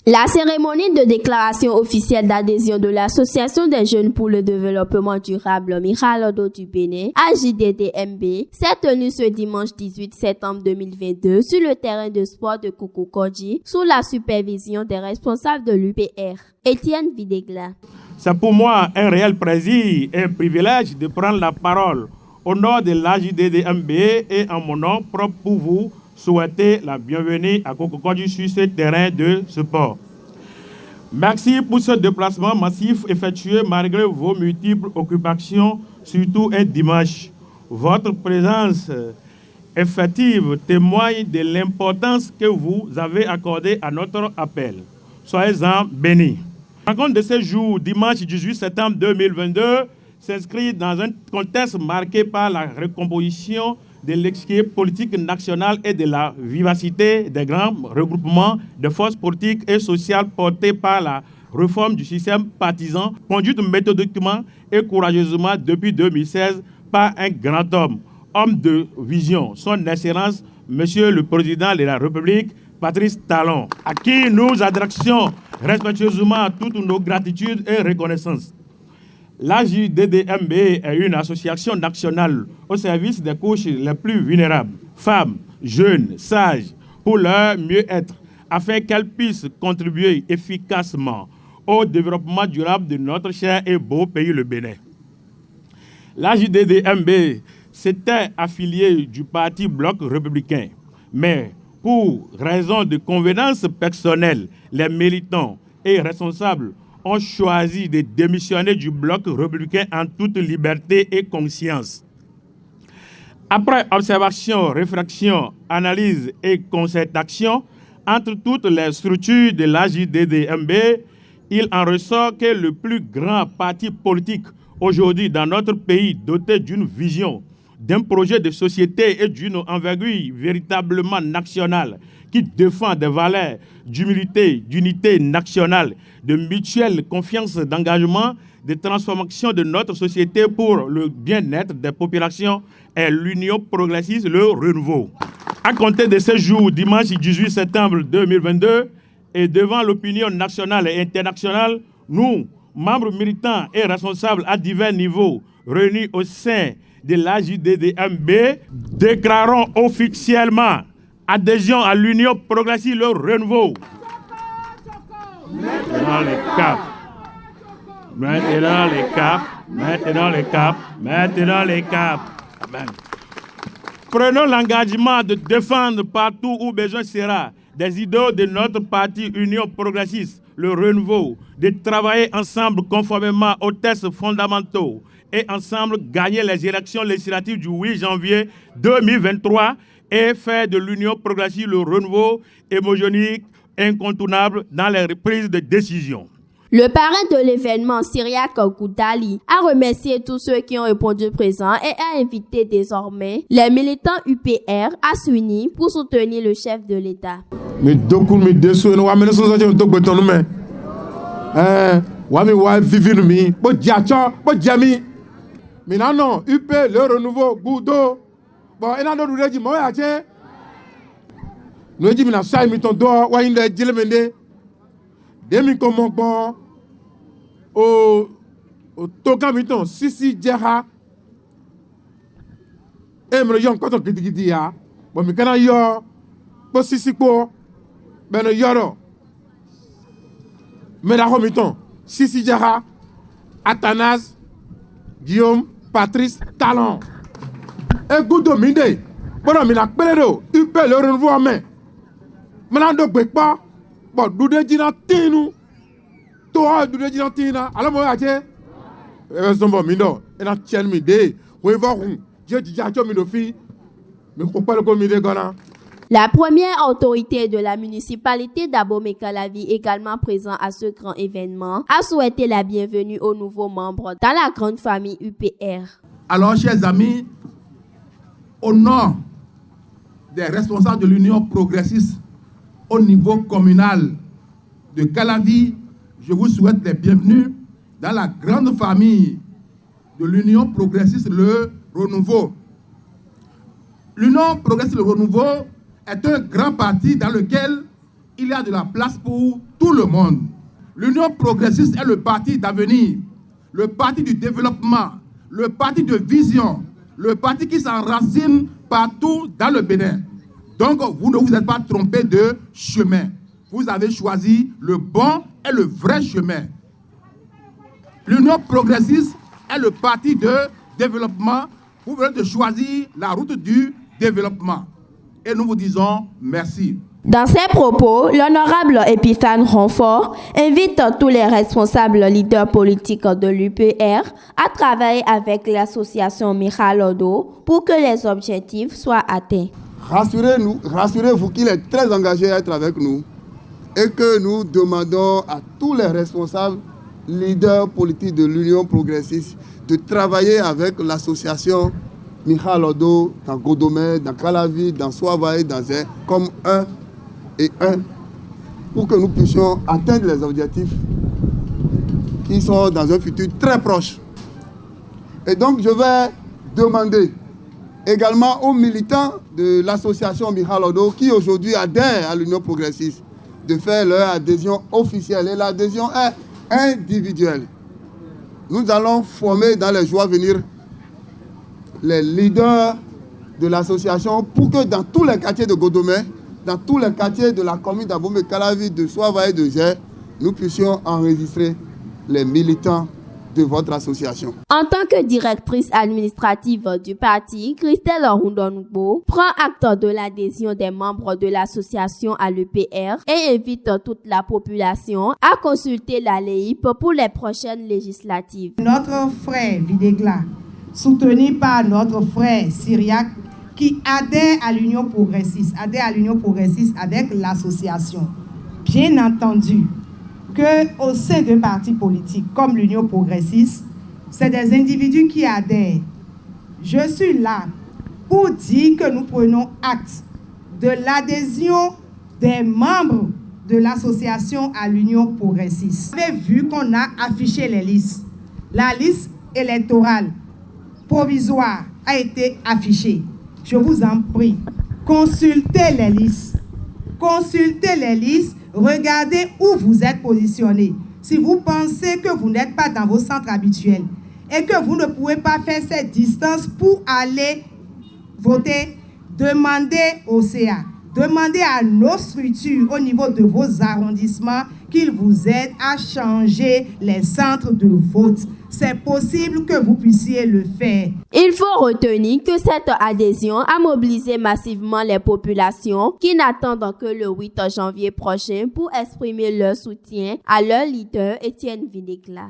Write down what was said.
La cérémonie de déclaration officielle d'adhésion de l'Association des jeunes pour le développement durable Miralodo du Bénin, AJDDMB, s'est tenue ce dimanche 18 septembre 2022 sur le terrain de sport de Kokokodji sous la supervision des responsables de l'UPR. Étienne Videgla. C'est pour moi un réel plaisir et un privilège de prendre la parole au nom de l'AJDDMB et en mon nom propre pour vous souhaiter la bienvenue à Kokokodji sur ce terrain de sport. Merci pour ce déplacement massif effectué malgré vos multiples occupations, surtout un dimanche. Votre présence effective témoigne de l'importance que vous avez accordée à notre appel. Soyez-en bénis. La rencontre de ce jour, dimanche 18 septembre 2022, s'inscrit dans un contexte marqué par la recomposition de l'échiquier politique national et de la vivacité des grands regroupements de forces politiques et sociales portés par la réforme du système partisan, conduite méthodiquement et courageusement depuis 2016 par un grand homme de vision, son Excellence, Monsieur le Président de la République, Patrice Talon, à qui nous adressons respectueusement toutes nos gratitudes et reconnaissances. L'AJDDMB est une association nationale au service des couches les plus vulnérables, femmes, jeunes, sages, pour leur mieux-être, afin qu'elles puissent contribuer efficacement au développement durable de notre cher et beau pays, le Bénin. L'AJDDMB s'était affilié du parti Bloc républicain, mais pour raison de convenance personnelle, les militants et responsables ont choisi de démissionner du Bloc républicain en toute liberté et conscience. Après observation, réflexion, analyse et concertation entre toutes les structures de l'AJDDMB, il en ressort que le plus grand parti politique aujourd'hui dans notre pays, doté d'une vision, d'un projet de société et d'une envergure véritablement nationale, qui défend des valeurs d'humilité, d'unité nationale, de mutuelle confiance, d'engagement, de transformation de notre société pour le bien-être des populations est l'Union progressiste, le renouveau. À compter de ce jour, dimanche 18 septembre 2022, et devant l'opinion nationale et internationale, nous, membres militants et responsables à divers niveaux, réunis au sein de l'AJDDMB, déclarons officiellement adhésion à l'Union progressiste, le renouveau. Maintenant les caps. Maintenant les caps. Maintenant les caps. Maintenant les caps. Amen. Prenons l'engagement de défendre partout où besoin sera des idéaux de notre parti Union progressiste, le renouveau, de travailler ensemble conformément aux textes fondamentaux et ensemble gagner les élections législatives du 8 janvier 2023 et faire de l'Union progressive le renouveau hémogénique incontournable dans les prises de décision. Le parrain de l'événement, Syriac Koudali, a remercié tous ceux qui ont répondu présent et a invité désormais les militants UPR à s'unir pour soutenir le chef de l'État. Non, UP, le renouveau, Goudo. Bon, et non, nous dit, moi, nous dit, nous avons mis ton doigt, ou une dilemende. Demi comme bon, au Tokamiton, Sisi Djeha, et me yon quand on critique dia, bon, mais quand yo, pour Sisi Ko, ben yoro, mais la homiton, Sisi Djeha, Athanas, Guillaume, Patrice Talon. Et Goudo Minde, bon, mais la Pélédo, UP le renouveau en main. Maintenant, donc, pas, bon, nous devons dire, toi, nous devons dire, alors, moi, je suis bon, Mindo, et la tienne, Minde, oui, je dis, mais faut pas le communiquer, La première autorité de la municipalité d'Abomey-Calavi, également présent à ce grand événement, a souhaité la bienvenue aux nouveaux membres dans la grande famille UPR. Alors, chers amis, au nom des responsables de l'Union progressiste au niveau communal de Calavi, je vous souhaite les bienvenus dans la grande famille de l'Union progressiste, le renouveau. L'Union progressiste, le renouveau est un grand parti dans lequel il y a de la place pour tout le monde. L'Union progressiste est le parti d'avenir, le parti du développement, le parti de vision, le parti qui s'enracine partout dans le Bénin. Donc, vous ne vous êtes pas trompé de chemin. Vous avez choisi le bon et le vrai chemin. L'Union progressiste est le parti de développement. Vous venez de choisir la route du développement. Et nous vous disons merci. Dans ses propos, l'honorable Epithane Ronfort invite tous les responsables leaders politiques de l'UPR à travailler avec l'association Michal Odo pour que les objectifs soient atteints. Rassurez-vous qu'il est très engagé à être avec nous et que nous demandons à tous les responsables leaders politiques de l'Union progressiste de travailler avec l'association Michal Odo dans Godomé, dans Calavi, dans Soavaï, dans Zé, comme un et un, pour que nous puissions atteindre les objectifs qui sont dans un futur très proche. Et donc je vais demander également aux militants de l'association Michal Odo qui aujourd'hui adhèrent à l'Union progressiste de faire leur adhésion officielle. Et l'adhésion est individuelle. Nous allons former dans les jours à venir les leaders de l'association pour que dans tous les quartiers de Godomé, dans tous les quartiers de la commune d'Abomey, Calavi, de Soavaï et de Zé, nous puissions enregistrer les militants de votre association. En tant que directrice administrative du parti, Christelle Rundonbo prend acte de l'adhésion des membres de l'association à l'EPR et invite toute la population à consulter la LEIP pour les prochaines législatives. Notre frère Videgla, soutenu par notre frère Syriac, qui adhère à l'Union progressiste avec l'association. Bien entendu qu'au sein d'un parti politique comme l'Union progressiste, c'est des individus qui adhèrent. Je suis là pour dire que nous prenons acte de l'adhésion des membres de l'association à l'Union progressiste. Vous avez vu qu'on a affiché les listes. La liste électorale provisoire a été affichée. Je vous en prie, consultez les listes. Consultez les listes, regardez où vous êtes positionné. Si vous pensez que vous n'êtes pas dans vos centres habituels et que vous ne pouvez pas faire cette distance pour aller voter, demandez au CA, demandez à nos structures au niveau de vos arrondissements qu'ils vous aident à changer les centres de vote. C'est possible que vous puissiez le faire. Il faut retenir que cette adhésion a mobilisé massivement les populations qui n'attendent que le 8 janvier prochain pour exprimer leur soutien à leur leader Étienne Videgla.